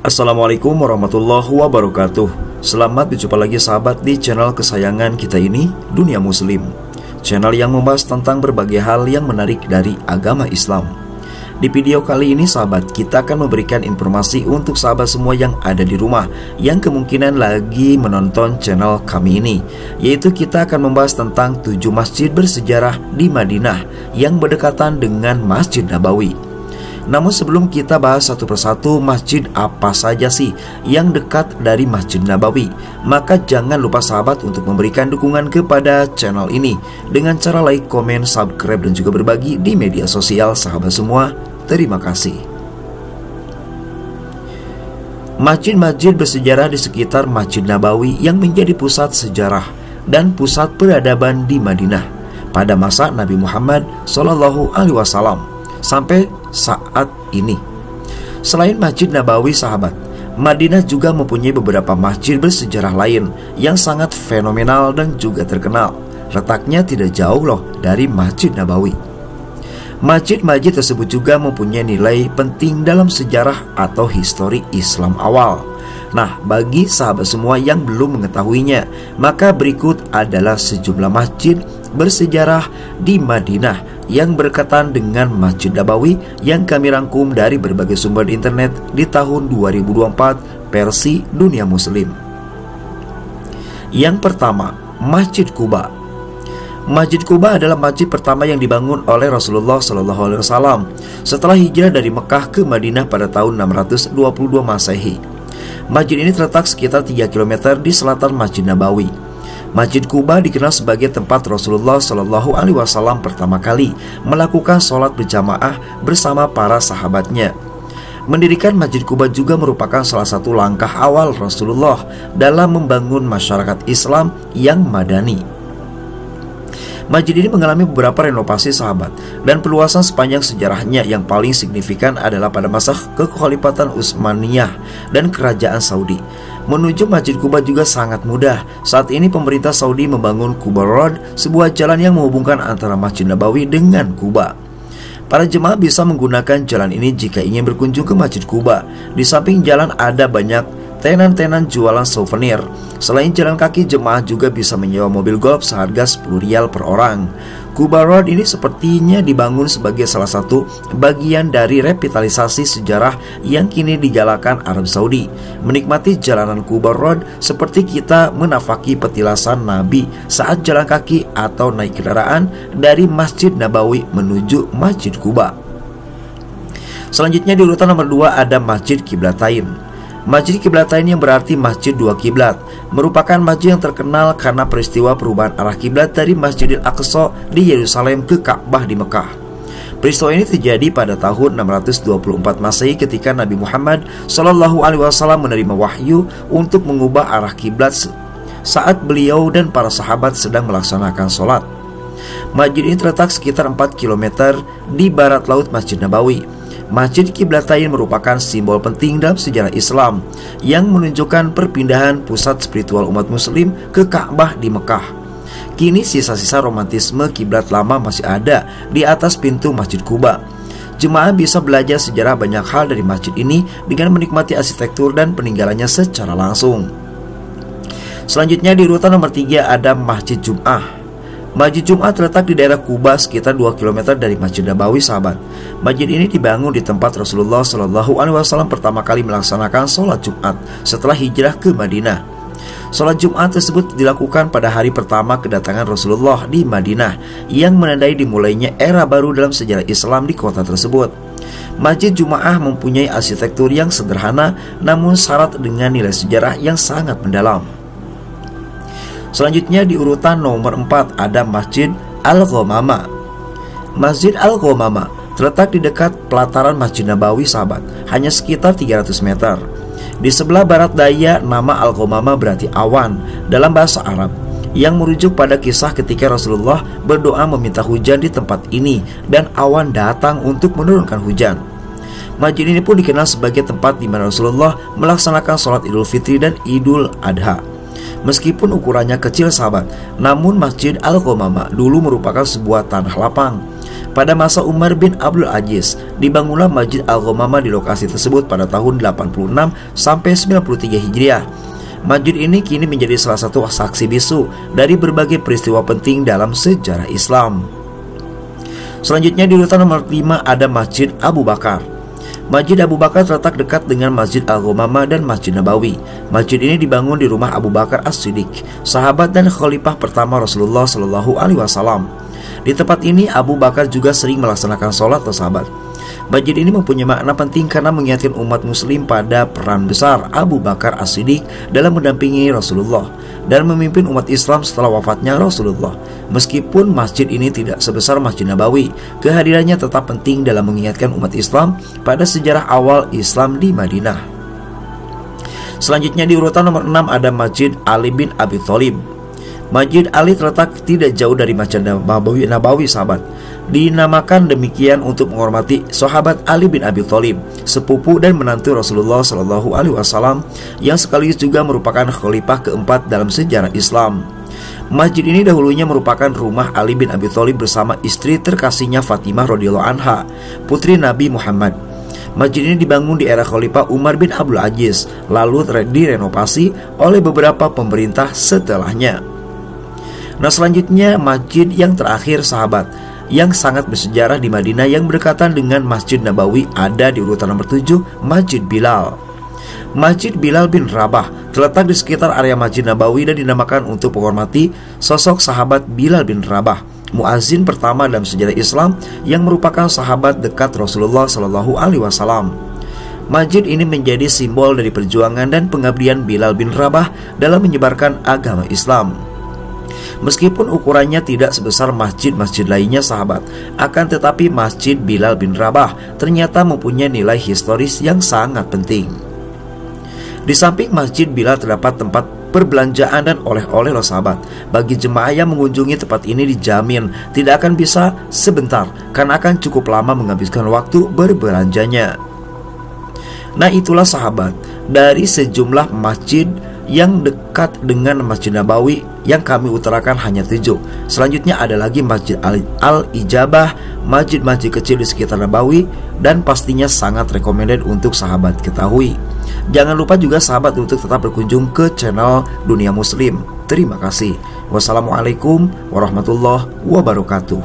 Assalamualaikum warahmatullahi wabarakatuh. Selamat berjumpa lagi sahabat di channel kesayangan kita ini, Dunia Muslim. Channel yang membahas tentang berbagai hal yang menarik dari agama Islam. Di video kali ini sahabat, kita akan memberikan informasi untuk sahabat semua yang ada di rumah yang kemungkinan lagi menonton channel kami ini, yaitu kita akan membahas tentang 7 masjid bersejarah di Madinah yang berdekatan dengan Masjid Nabawi. Namun sebelum kita bahas satu persatu masjid apa saja sih yang dekat dari Masjid Nabawi, maka jangan lupa sahabat untuk memberikan dukungan kepada channel ini dengan cara like, komen, subscribe, dan juga berbagi di media sosial sahabat semua. Terima kasih. Masjid-masjid bersejarah di sekitar Masjid Nabawi yang menjadi pusat sejarah dan pusat peradaban di Madinah pada masa Nabi Muhammad SAW sampai saat ini. Selain Masjid Nabawi sahabat, Madinah juga mempunyai beberapa masjid bersejarah lain yang sangat fenomenal dan juga terkenal. Letaknya tidak jauh loh dari Masjid Nabawi. Masjid-masjid tersebut juga mempunyai nilai penting dalam sejarah atau histori Islam awal. Nah, bagi sahabat semua yang belum mengetahuinya, maka berikut adalah sejumlah masjid bersejarah di Madinah yang berkaitan dengan Masjid Nabawi yang kami rangkum dari berbagai sumber di internet di tahun 2024 versi Dunia Muslim. Yang pertama, Masjid Quba. Masjid Quba adalah masjid pertama yang dibangun oleh Rasulullah SAW setelah hijrah dari Mekah ke Madinah pada tahun 622 Masehi. Masjid ini terletak sekitar 3 km di selatan Masjid Nabawi. Masjid Quba dikenal sebagai tempat Rasulullah SAW pertama kali melakukan sholat berjamaah bersama para sahabatnya. Mendirikan Masjid Quba juga merupakan salah satu langkah awal Rasulullah dalam membangun masyarakat Islam yang madani. Masjid ini mengalami beberapa renovasi sahabat dan perluasan sepanjang sejarahnya. Yang paling signifikan adalah pada masa kekhalifatan Utsmaniyah dan Kerajaan Saudi. Menuju Masjid Quba juga sangat mudah. Saat ini pemerintah Saudi membangun Quba Road, sebuah jalan yang menghubungkan antara Masjid Nabawi dengan Quba. Para jemaah bisa menggunakan jalan ini jika ingin berkunjung ke Masjid Quba. Di samping jalan ada banyak tenan-tenan jualan souvenir. Selain jalan kaki, jemaah juga bisa menyewa mobil golf seharga 10 rial per orang. Quba Road ini sepertinya dibangun sebagai salah satu bagian dari revitalisasi sejarah yang kini digalakan Arab Saudi. Menikmati jalanan Quba Road seperti kita menafaki petilasan Nabi saat jalan kaki atau naik kendaraan dari Masjid Nabawi menuju Masjid Quba. Selanjutnya di urutan nomor 2 ada Masjid Qiblatain. Masjid Qiblatain yang berarti Masjid Dua Kiblat merupakan masjid yang terkenal karena peristiwa perubahan arah kiblat dari Masjidil Aqsa di Yerusalem ke Ka'bah di Mekah. Peristiwa ini terjadi pada tahun 624 Masehi ketika Nabi Muhammad SAW menerima wahyu untuk mengubah arah kiblat saat beliau dan para sahabat sedang melaksanakan sholat. Masjid ini terletak sekitar 4 km di barat laut Masjid Nabawi. Masjid Qiblatain merupakan simbol penting dalam sejarah Islam yang menunjukkan perpindahan pusat spiritual umat muslim ke Ka'bah di Mekah. Kini sisa-sisa romantisme kiblat lama masih ada di atas pintu Masjid Quba. Jemaah bisa belajar sejarah banyak hal dari masjid ini dengan menikmati arsitektur dan peninggalannya secara langsung. Selanjutnya di urutan nomor 3 ada Masjid Jum'ah. Masjid Jum'ah terletak di daerah Quba sekitar 2 km dari Masjid Nabawi sahabat. Masjid ini dibangun di tempat Rasulullah SAW pertama kali melaksanakan sholat Jumat setelah hijrah ke Madinah. Sholat Jumat tersebut dilakukan pada hari pertama kedatangan Rasulullah di Madinah yang menandai dimulainya era baru dalam sejarah Islam di kota tersebut. Masjid Jum'ah mempunyai arsitektur yang sederhana namun syarat dengan nilai sejarah yang sangat mendalam. Selanjutnya di urutan nomor 4 ada Masjid Al-Ghamamah. Masjid Al-Ghamamah terletak di dekat pelataran Masjid Nabawi sahabat, hanya sekitar 300 meter. Di sebelah barat daya, nama Al-Ghamamah berarti awan dalam bahasa Arab, yang merujuk pada kisah ketika Rasulullah berdoa meminta hujan di tempat ini dan awan datang untuk menurunkan hujan. Masjid ini pun dikenal sebagai tempat di mana Rasulullah melaksanakan sholat Idul Fitri dan Idul Adha. Meskipun ukurannya kecil sahabat, namun Masjid Al-Ghamamah dulu merupakan sebuah tanah lapang. Pada masa Umar bin Abdul Aziz, dibangunlah Masjid Al-Ghamamah di lokasi tersebut pada tahun 86 sampai 93 Hijriah. Masjid ini kini menjadi salah satu saksi bisu dari berbagai peristiwa penting dalam sejarah Islam. Selanjutnya di urutan nomor 5 ada Masjid Abu Bakar. Masjid Abu Bakar terletak dekat dengan Masjid Al-Ghamamah dan Masjid Nabawi. Masjid ini dibangun di rumah Abu Bakar As-Siddiq, sahabat dan khalifah pertama Rasulullah Shallallahu Alaihi Wasallam. Di tempat ini Abu Bakar juga sering melaksanakan sholat sahabat. Masjid ini mempunyai makna penting karena mengingatkan umat muslim pada peran besar Abu Bakar As-Siddiq dalam mendampingi Rasulullah dan memimpin umat Islam setelah wafatnya Rasulullah. Meskipun masjid ini tidak sebesar Masjid Nabawi, kehadirannya tetap penting dalam mengingatkan umat Islam pada sejarah awal Islam di Madinah. Selanjutnya di urutan nomor 6 ada Masjid Ali bin Abi Thalib. Masjid Ali terletak tidak jauh dari Masjid Nabawi sahabat. Dinamakan demikian untuk menghormati sahabat Ali bin Abi Thalib, sepupu dan menantu Rasulullah Shallallahu Alaihi Wasallam, yang sekaligus juga merupakan khalifah keempat dalam sejarah Islam. Masjid ini dahulunya merupakan rumah Ali bin Abi Thalib bersama istri terkasihnya Fatimah radhiyallahu anha, putri Nabi Muhammad. Masjid ini dibangun di era Khalifah Umar bin Abdul Aziz, lalu direnovasi oleh beberapa pemerintah setelahnya. Nah, selanjutnya masjid yang terakhir sahabat, yang sangat bersejarah di Madinah yang berdekatan dengan Masjid Nabawi, ada di urutan nomor 7, Masjid Bilal. Masjid Bilal bin Rabah terletak di sekitar area Masjid Nabawi dan dinamakan untuk menghormati sosok sahabat Bilal bin Rabah, muazin pertama dalam sejarah Islam yang merupakan sahabat dekat Rasulullah Shallallahu Alaihi Wasallam. Masjid ini menjadi simbol dari perjuangan dan pengabdian Bilal bin Rabah dalam menyebarkan agama Islam. Meskipun ukurannya tidak sebesar masjid-masjid lainnya sahabat, akan tetapi Masjid Bilal bin Rabah ternyata mempunyai nilai historis yang sangat penting. Di samping Masjid Bilal terdapat tempat perbelanjaan dan oleh-oleh loh sahabat. Bagi jemaah yang mengunjungi tempat ini dijamin tidak akan bisa sebentar, karena akan cukup lama menghabiskan waktu berbelanjanya. Nah, itulah sahabat dari sejumlah masjid yang dekat dengan Masjid Nabawi yang kami utarakan hanya 7. Selanjutnya ada lagi Masjid Al-Ijabah, masjid-masjid kecil di sekitar Nabawi, dan pastinya sangat recommended untuk sahabat ketahui. Jangan lupa juga sahabat untuk tetap berkunjung ke channel Dunia Muslim. Terima kasih. Wassalamualaikum warahmatullahi wabarakatuh.